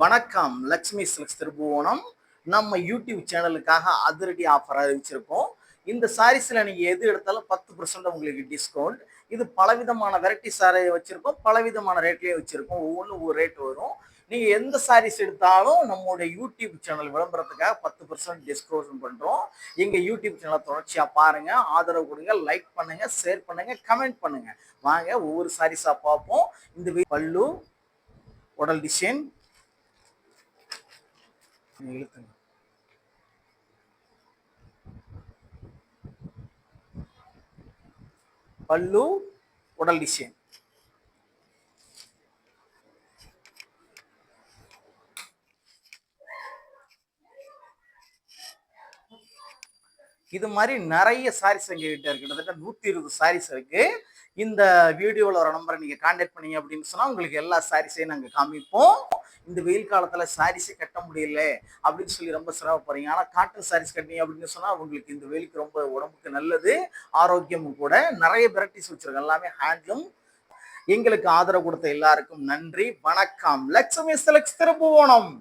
வணக்கம். லக்ஷ்மி சில்க்ஸ் திருப்புவனம். நம்ம யூடியூப் சேனலுக்காக அதிரடி ஆஃபர் அறிவிச்சிருக்கோம். இந்த சாரீஸ்ல நீங்க எது எடுத்தாலும் 10% உங்களுக்கு டிஸ்கவுண்ட். இது பலவிதமான வெரைட்டி சாரி வச்சிருக்கோம். பலவிதமான ரேட்லயே வச்சிருக்கோம். ஒவ்வொன்னும் ஒவ்வொரு ரேட் வரும். நீங்க எந்த சாரீஸ் எடுத்தாலும் நம்மளுடைய யூடியூப் சேனல் விளம்பரத்துக்காக 10% டிஸ்கவுண்ட் பண்றோம். எங்க யூடியூப் சேனலை தொடர்ச்சியா பாருங்க, ஆதரவு கொடுங்க, லைக் பண்ணுங்க, ஷேர் பண்ணுங்க, கமெண்ட் பண்ணுங்க. வாங்க ஒவ்வொரு சாரீஸா பார்ப்போம். இந்த பல்லு, உடல் டிசைன் இழுத்துங்க. பல்லு, உடல் டிசைன். இது மாதிரி நிறைய சாரீஸ் எங்ககிட்ட இருக்கு. கிட்டத்தட்ட 120 சாரீஸ் இருக்கு. இந்த வீடியோவில் ஒரு நம்பரை நீங்க கான்டாக்ட் பண்ணீங்க அப்படின்னு சொன்னா உங்களுக்கு எல்லா சாரீஸையும் நாங்க காமிப்போம். இந்த வெயில் காலத்துல சாரீஸே கட்ட முடியல அப்படின்னு சொல்லி ரொம்ப சிரமப்படுறீங்க. ஆனா காட்டன் சாரீஸ் கட்டினீங்க அப்படின்னு சொன்னா உங்களுக்கு இந்த வெயிலுக்கு ரொம்ப உடம்புக்கு நல்லது, ஆரோக்கியமும் கூட. நிறைய வெரைட்டிஸ் வச்சிருக்கோம், எல்லாமே ஹேண்ட்லூம். எங்களுக்கு ஆதரவு கொடுத்த எல்லாருக்கும் நன்றி. வணக்கம். லக்ஷ்மி சில்க்ஸ் திருப்புவனம்.